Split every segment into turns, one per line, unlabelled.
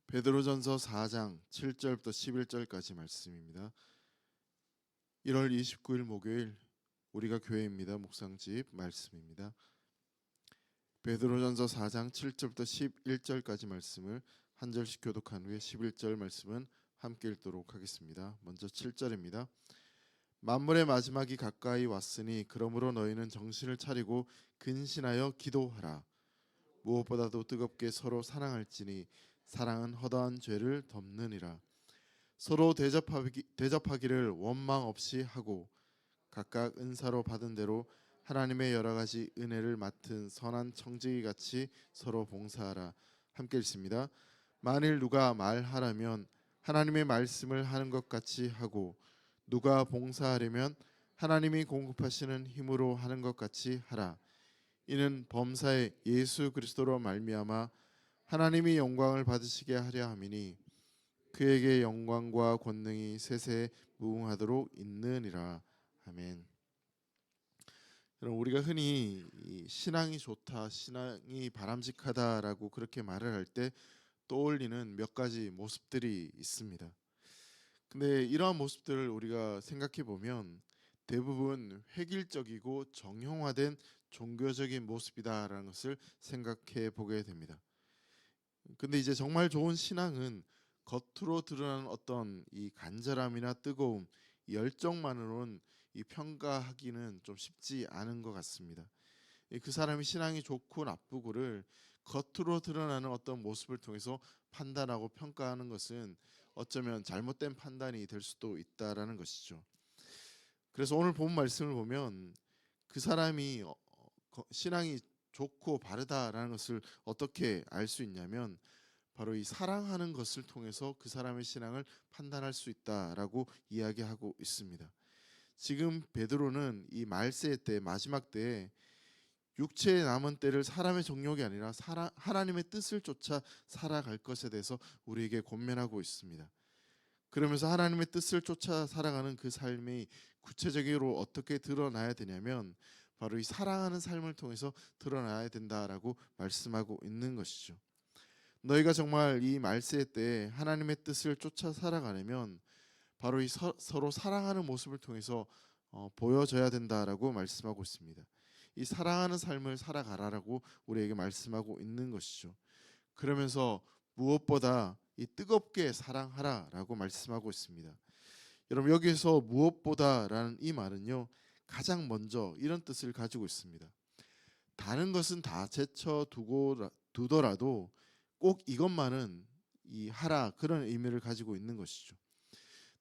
베드로전서 4장 7절부터 11절까지 말씀입니다. 1월 29일 목요일 우리가 교회입니다. 묵상집 말씀입니다. 베드로전서 4장 7절부터 11절까지 말씀을 한 절씩 교독한 후에 11절 말씀은 함께 읽도록 하겠습니다. 먼저 7절입니다. 만물의 마지막이 가까이 왔으니 그러므로 너희는 정신을 차리고 근신하여 기도하라. 무엇보다도 뜨겁게 서로 사랑할지니 사랑은 허다한 죄를 덮느니라. 서로 대접하기를 원망 없이 하고 각각 은사로 받은 대로 하나님의 여러 가지 은혜를 맡은 선한 청지기 같이 서로 봉사하라. 함께 읽습니다. 만일 누가 말하라면 하나님의 말씀을 하는 것 같이 하고 누가 봉사하려면 하나님이 공급하시는 힘으로 하는 것 같이 하라. 이는 범사에 예수 그리스도로 말미암아 하나님이 영광을 받으시게 하려 함이니 그에게 영광과 권능이 세세 무궁하도록 있느니라. 아멘. 여러분, 우리가 흔히 신앙이 좋다, 신앙이 바람직하다라고 그렇게 말을 할 때 떠올리는 몇 가지 모습들이 있습니다. 근데 이러한 모습들을 우리가 생각해 보면 대부분 획일적이고 정형화된 종교적인 모습이다라는 것을 생각해 보게 됩니다. 근데 이제 정말 좋은 신앙은 겉으로 드러나는 어떤 이 간절함이나 뜨거움, 이 열정만으로는 이 평가하기는 좀 쉽지 않은 것 같습니다. 그 사람이 신앙이 좋고 나쁘고를 겉으로 드러나는 어떤 모습을 통해서 판단하고 평가하는 것은 어쩌면 잘못된 판단이 될 수도 있다라는 것이죠. 그래서 오늘 본 말씀을 보면 그 사람이 신앙이 좋고 바르다라는 것을 어떻게 알 수 있냐면 바로 이 사랑하는 것을 통해서 그 사람의 신앙을 판단할 수 있다라고 이야기하고 있습니다. 지금 베드로는 이 말세 때 마지막 때에 육체에 남은 때를 사람의 정욕이 아니라 하나님의 뜻을 쫓아 살아갈 것에 대해서 우리에게 권면하고 있습니다. 그러면서 하나님의 뜻을 쫓아 살아가는 그 삶이 구체적으로 어떻게 드러나야 되냐면 바로 이 사랑하는 삶을 통해서 드러나야 된다라고 말씀하고 있는 것이죠. 너희가 정말 이 말세 때 하나님의 뜻을 쫓아 살아가려면 바로 이 서로 사랑하는 모습을 통해서 보여져야 된다라고 말씀하고 있습니다. 이 사랑하는 삶을 살아가라라고 우리에게 말씀하고 있는 것이죠. 그러면서 무엇보다 이 뜨겁게 사랑하라라고 말씀하고 있습니다. 여러분, 여기에서 무엇보다라는 이 말은요, 가장 먼저 이런 뜻을 가지고 있습니다. 다른 것은 다 제쳐 두더라도 꼭 이것만은 이 하라, 그런 의미를 가지고 있는 것이죠.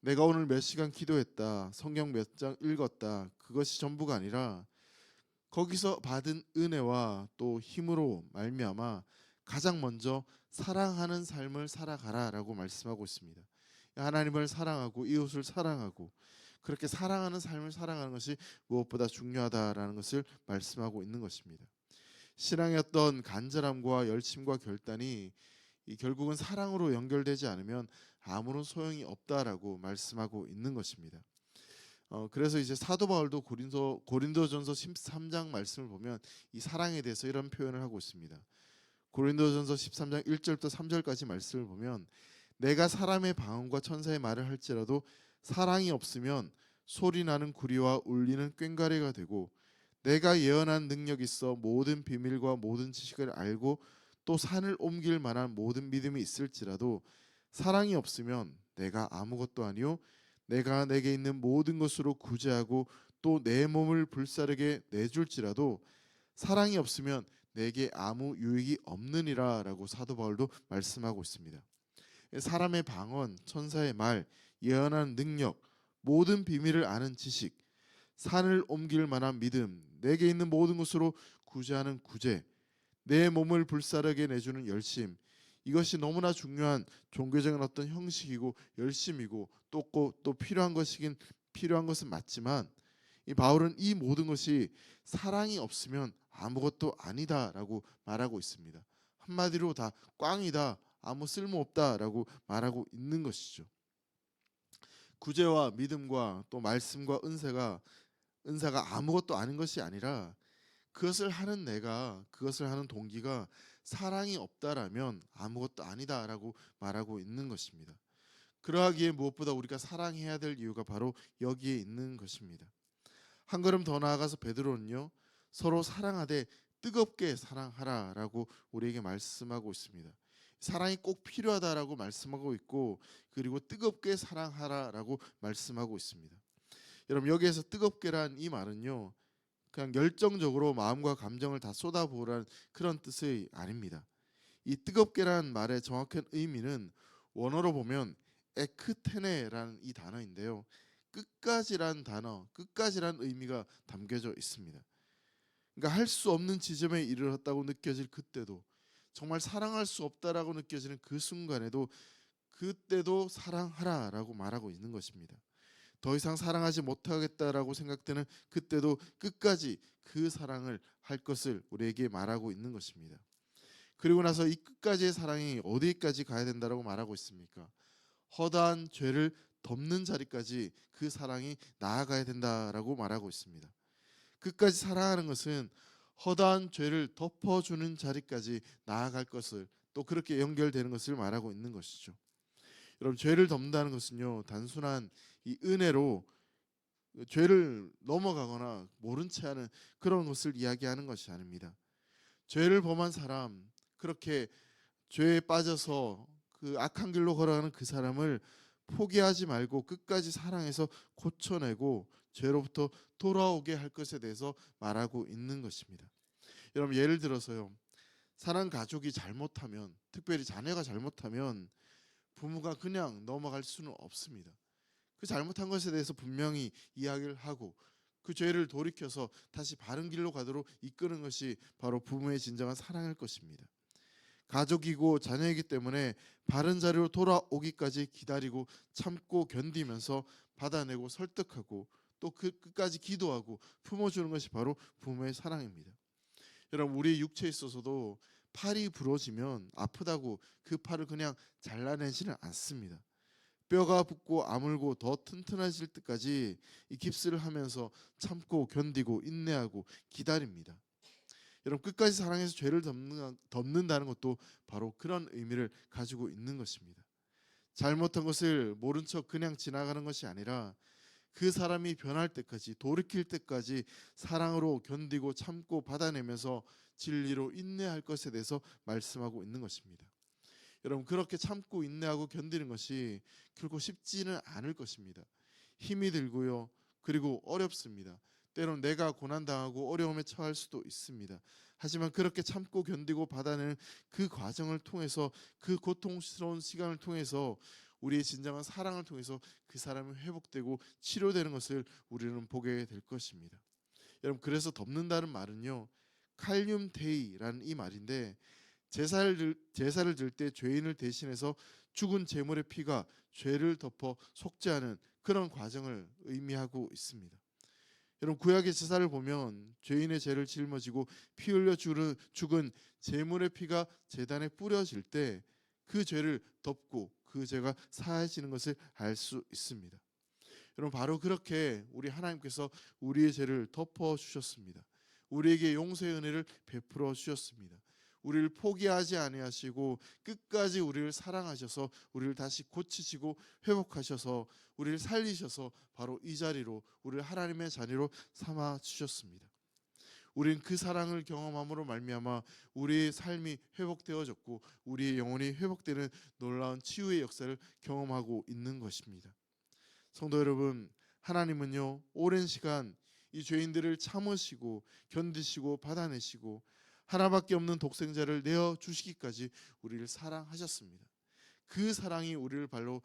내가 오늘 몇 시간 기도했다, 성경 몇 장 읽었다, 그것이 전부가 아니라 거기서 받은 은혜와 또 힘으로 말미암아 가장 먼저 사랑하는 삶을 살아가라라고 말씀하고 있습니다. 하나님을 사랑하고 이웃을 사랑하고 그렇게 사랑하는 삶을 살아가는 것이 무엇보다 중요하다라는 것을 말씀하고 있는 것입니다. 신앙의 어떤 간절함과 열심과 결단이 결국은 사랑으로 연결되지 않으면 아무런 소용이 없다라고 말씀하고 있는 것입니다. 그래서 이제 사도 바울도 고린도전서 13장 말씀을 보면 이 사랑에 대해서 이런 표현을 하고 있습니다. 고린도전서 13장 1절부터 3절까지 말씀을 보면 내가 사람의 방언과 천사의 말을 할지라도 사랑이 없으면 소리나는 구리와 울리는 꽹과리가 되고 내가 예언한 능력이 있어 모든 비밀과 모든 지식을 알고 또 산을 옮길 만한 모든 믿음이 있을지라도 사랑이 없으면 내가 아무것도 아니요 내가 내게 있는 모든 것으로 구제하고 또 내 몸을 불사르게 내줄지라도 사랑이 없으면 내게 아무 유익이 없느니라라고 사도 바울도 말씀하고 있습니다. 사람의 방언, 천사의 말, 예언하는 능력, 모든 비밀을 아는 지식, 산을 옮길 만한 믿음, 내게 있는 모든 것으로 구제하는 구제, 내 몸을 불사르게 내주는 열심, 이것이 너무나 중요한 종교적인 어떤 형식이고 열심이고 또 필요한 것은 맞지만 이 바울은 이 모든 것이 사랑이 없으면 아무것도 아니다라고 말하고 있습니다. 한마디로 다 꽝이다, 아무 쓸모 없다라고 말하고 있는 것이죠. 구제와 믿음과 또 말씀과 은사가 아무것도 아닌 것이 아니라 그것을 하는 동기가 사랑이 없다라면 아무것도 아니다라고 말하고 있는 것입니다. 그러하기에 무엇보다 우리가 사랑해야 될 이유가 바로 여기에 있는 것입니다. 한 걸음 더 나아가서 베드로는요, 서로 사랑하되 뜨겁게 사랑하라라고 우리에게 말씀하고 있습니다. 사랑이 꼭 필요하다라고 말씀하고 있고, 그리고 뜨겁게 사랑하라라고 말씀하고 있습니다. 여러분, 여기에서 뜨겁게란 이 말은요, 그냥 열정적으로 마음과 감정을 다 쏟아부으라는 그런 뜻이 아닙니다. 이 뜨겁게란 말의 정확한 의미는 원어로 보면 에크테네라는 이 단어인데요, 끝까지란 단어, 끝까지란 의미가 담겨져 있습니다. 그러니까 할 수 없는 지점에 이르렀다고 느껴질 그때도, 정말 사랑할 수 없다라고 느껴지는 그 순간에도, 그때도 사랑하라라고 말하고 있는 것입니다. 더 이상 사랑하지 못하겠다라고 생각되는 그때도 끝까지 그 사랑을 할 것을 우리에게 말하고 있는 것입니다. 그리고 나서 이 끝까지의 사랑이 어디까지 가야 된다라고 말하고 있습니까? 허다한 죄를 덮는 자리까지 그 사랑이 나아가야 된다라고 말하고 있습니다. 끝까지 사랑하는 것은 허다한 죄를 덮어주는 자리까지 나아갈 것을, 또 그렇게 연결되는 것을 말하고 있는 것이죠. 여러분, 죄를 덮는다는 것은요, 단순한 이 은혜로 죄를 넘어가거나 모른 채 하는 그런 것을 이야기하는 것이 아닙니다. 죄를 범한 사람, 그렇게 죄에 빠져서 그 악한 길로 걸어가는 그 사람을 포기하지 말고 끝까지 사랑해서 고쳐내고 죄로부터 돌아오게 할 것에 대해서 말하고 있는 것입니다. 여러분, 예를 들어서요, 사랑 가족이 잘못하면, 특별히 자녀가 잘못하면 부모가 그냥 넘어갈 수는 없습니다. 그 잘못한 것에 대해서 분명히 이야기를 하고 그 죄를 돌이켜서 다시 바른 길로 가도록 이끄는 것이 바로 부모의 진정한 사랑일 것입니다. 가족이고 자녀이기 때문에 바른 자리로 돌아오기까지 기다리고 참고 견디면서 받아내고 설득하고 또 그 끝까지 기도하고 품어주는 것이 바로 부모의 사랑입니다. 여러분, 우리 육체에 있어서도 팔이 부러지면 아프다고 그 팔을 그냥 잘라내지는 않습니다. 뼈가 붙고 아물고 더 튼튼해질 때까지 이 깁스를 하면서 참고 견디고 인내하고 기다립니다. 여러분, 끝까지 사랑해서 죄를 덮는다는 것도 바로 그런 의미를 가지고 있는 것입니다. 잘못한 것을 모른 척 그냥 지나가는 것이 아니라 그 사람이 변할 때까지, 돌이킬 때까지 사랑으로 견디고 참고 받아내면서 진리로 인내할 것에 대해서 말씀하고 있는 것입니다. 여러분, 그렇게 참고 인내하고 견디는 것이 결코 쉽지는 않을 것입니다. 힘이 들고요, 그리고 어렵습니다. 때론 내가 고난당하고 어려움에 처할 수도 있습니다. 하지만 그렇게 참고 견디고 받아내는 그 과정을 통해서, 그 고통스러운 시간을 통해서 우리의 진정한 사랑을 통해서 그 사람이 회복되고 치료되는 것을 우리는 보게 될 것입니다. 여러분, 그래서 덮는다는 말은요, 칼륨 데이라는 이 말인데, 제사를 들 때 죄인을 대신해서 죽은 제물의 피가 죄를 덮어 속죄하는 그런 과정을 의미하고 있습니다. 여러분, 구약의 제사를 보면 죄인의 죄를 짊어지고 피 흘려 죽은 제물의 피가 제단에 뿌려질 때 그 죄를 덮고 그 죄가 사해지는 것을 알 수 있습니다. 여러분, 바로 그렇게 우리 하나님께서 우리의 죄를 덮어 주셨습니다. 우리에게 용서의 은혜를 베풀어 주셨습니다. 우리를 포기하지 아니하시고 끝까지 우리를 사랑하셔서 우리를 다시 고치시고 회복하셔서 우리를 살리셔서 바로 이 자리로, 우리를 하나님의 자녀로 삼아 주셨습니다. 우리는 그 사랑을 경험함으로 말미암아 우리의 삶이 회복되어졌고 우리의 영혼이 회복되는 놀라운 치유의 역사를 경험하고 있는 것입니다. 성도 여러분, 하나님은요, 오랜 시간 이 죄인들을 참으시고 견디시고 받아내시고 하나밖에 없는 독생자를 내어 주시기까지 우리를 사랑하셨습니다. 그 사랑이 우리를 발로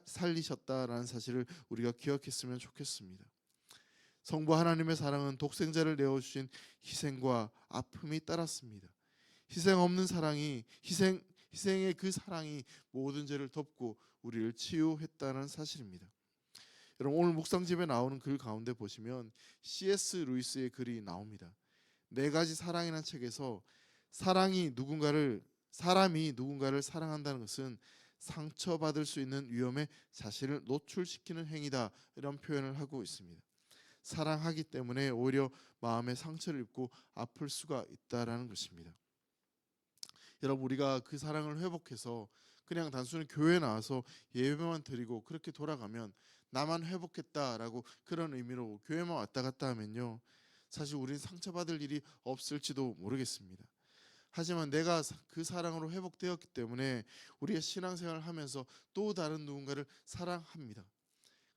살리셨다라는 사실을 우리가 기억했으면 좋겠습니다. 성부 하나님의 사랑은 독생자를 내어주신 희생과 아픔이 따랐습니다. 희생 없는 사랑이, 희생의 그 사랑이 모든 죄를 덮고 우리를 치유했다는 사실입니다. 여러분, 오늘 묵상집에 나오는 글 가운데 보시면 C.S. 루이스의 글이 나옵니다. 네 가지 사랑이라는 책에서 사람이 누군가를 사랑한다는 것은 상처받을 수 있는 위험에 자신을 노출시키는 행위다, 이런 표현을 하고 있습니다. 사랑하기 때문에 오히려 마음에 상처를 입고 아플 수가 있다라는 것입니다. 여러분, 우리가 그 사랑을 회복해서 그냥 단순히 교회에 나와서 예배만 드리고 그렇게 돌아가면 나만 회복했다라고 그런 의미로 교회만 왔다 갔다 하면요, 사실 우리는 상처받을 일이 없을지도 모르겠습니다. 하지만 내가 그 사랑으로 회복되었기 때문에 우리의 신앙생활을 하면서 또 다른 누군가를 사랑합니다.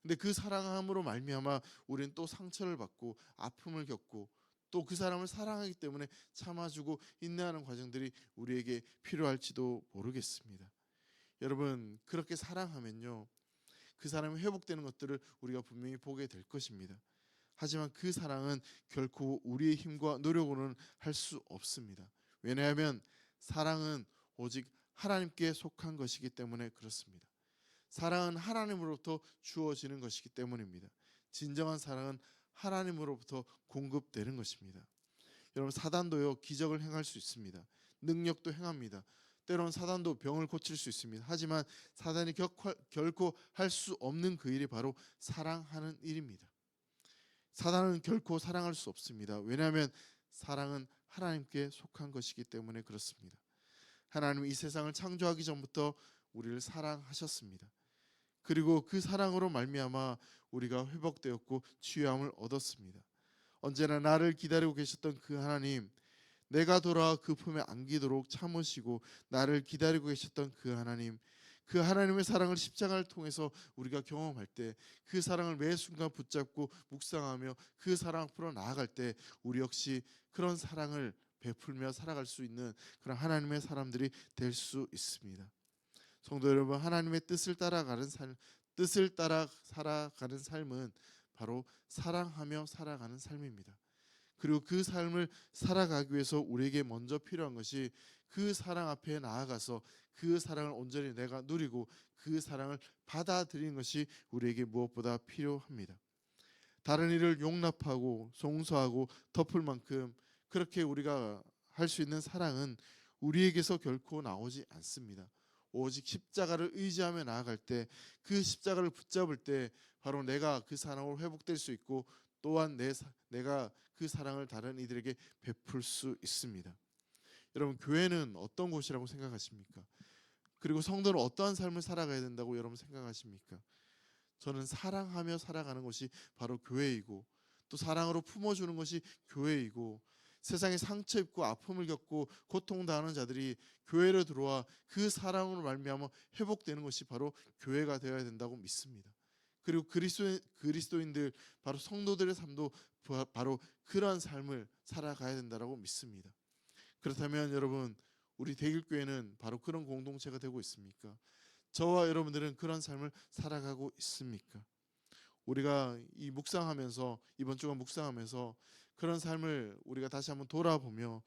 근데 그 사랑함으로 말미암아 우리는 또 상처를 받고 아픔을 겪고 또 그 사람을 사랑하기 때문에 참아주고 인내하는 과정들이 우리에게 필요할지도 모르겠습니다. 여러분, 그렇게 사랑하면요, 그 사람이 회복되는 것들을 우리가 분명히 보게 될 것입니다. 하지만 그 사랑은 결코 우리의 힘과 노력으로는 할 수 없습니다. 왜냐하면 사랑은 오직 하나님께 속한 것이기 때문에 그렇습니다. 사랑은 하나님으로부터 주어지는 것이기 때문입니다. 진정한 사랑은 하나님으로부터 공급되는 것입니다. 여러분, 사단도요, 기적을 행할 수 있습니다. 능력도 행합니다. 때론 사단도 병을 고칠 수 있습니다. 하지만 사단이 결코 할 수 없는 그 일이 바로 사랑하는 일입니다. 사단은 결코 사랑할 수 없습니다. 왜냐하면 사랑은 하나님께 속한 것이기 때문에 그렇습니다. 하나님이 이 세상을 창조하기 전부터 우리를 사랑하셨습니다. 그리고 그 사랑으로 말미암아 우리가 회복되었고 치유함을 얻었습니다. 언제나 나를 기다리고 계셨던 그 하나님, 내가 돌아와 그 품에 안기도록 참으시고 나를 기다리고 계셨던 그 하나님, 그 하나님의 사랑을 십자가를 통해서 우리가 경험할 때, 그 사랑을 매 순간 붙잡고 묵상하며 그 사랑 앞으로 나아갈 때 우리 역시 그런 사랑을 베풀며 살아갈 수 있는 그런 하나님의 사람들이 될 수 있습니다. 성도 여러분, 하나님의 뜻을 따라 살아가는 삶은 바로 사랑하며 살아가는 삶입니다. 그리고 그 삶을 살아가기 위해서 우리에게 먼저 필요한 것이 그 사랑 앞에 나아가서 그 사랑을 온전히 내가 누리고 그 사랑을 받아들이는 것이 우리에게 무엇보다 필요합니다. 다른 일을 용납하고 송서하고 덮을 만큼 그렇게 우리가 할 수 있는 사랑은 우리에게서 결코 나오지 않습니다. 오직 십자가를 의지하며 나아갈 때, 그 십자가를 붙잡을 때 바로 내가 그 사랑으로 회복될 수 있고 또한 내가 그 사랑을 다른 이들에게 베풀 수 있습니다. 여러분, 교회는 어떤 곳이라고 생각하십니까? 그리고 성도는 어떠한 삶을 살아가야 된다고 여러분 생각하십니까? 저는 사랑하며 살아가는 것이 바로 교회이고, 또 사랑으로 품어주는 것이 교회이고, 세상에 상처 입고 아픔을 겪고 고통당하는 자들이 교회로 들어와 그 사랑으로 말미암아 회복되는 것이 바로 교회가 되어야 된다고 믿습니다. 그리고 그리스도인들, 바로 성도들의 삶도 바로 그러한 삶을 살아가야 된다고 믿습니다. 그렇다면 여러분, 우리 대길교회는 바로 그런 공동체가 되고 있습니까? 저와 여러분들은 그런 삶을 살아가고 있습니까? 우리가 이 묵상하면서, 이번 주간 묵상하면서 그런 삶을 우리가 다시 한번 돌아보며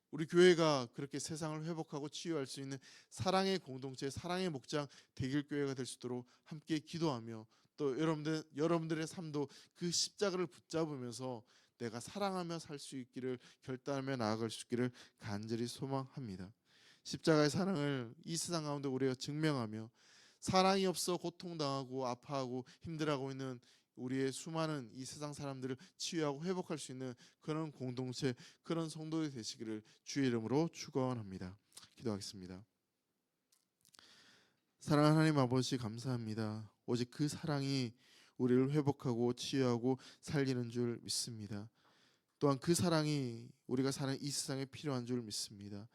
우리 교회가 그렇게 세상을 회복하고 치유할 수 있는 사랑의 공동체, 사랑의 목장 대길교회가 될 수 있도록 함께 기도하며, 또 여러분들의 삶도 그 십자가를 붙잡으면서 내가 사랑하며 살 수 있기를 결단하며 나아갈 수 있기를 간절히 소망합니다. 십자가의 사랑을 이 세상 가운데 우리가 증명하며, 사랑이 없어 고통당하고 아파하고 힘들어하고 있는 우리의 수많은 이 세상 사람들을 치유하고 회복할 수 있는 그런 공동체, 그런 성도들이 되시기를 주의 이름으로 축원합니다. 기도하겠습니다. 사랑하는 하나님 아버지, 감사합니다. 오직 그 사랑이 우리를 회복하고 치유하고 살리는 줄 믿습니다. 또한 그 사랑이 우리가 사는 이 세상에 필요한 줄 믿습니다.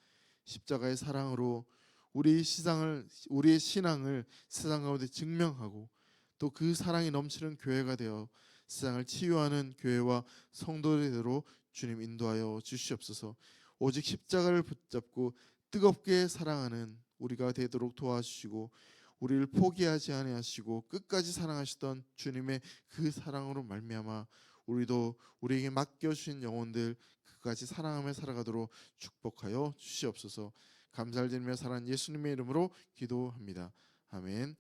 십자가의 사랑으로 우리의 신앙을 세상 가운데 증명하고, 또 그 사랑이 넘치는 교회가 되어 세상을 치유하는 교회와 성도들로 주님 인도하여 주시옵소서. 오직 십자가를 붙잡고 뜨겁게 사랑하는 우리가 되도록 도와주시고, 우리를 포기하지 아니하시고 끝까지 사랑하시던 주님의 그 사랑으로 말미암아 우리도 우리에게 맡겨주신 영혼들 그까지 사랑하며 살아가도록 축복하여 주시옵소서. 감사를 드리며 사랑하는 예수님의 이름으로 기도합니다. 아멘.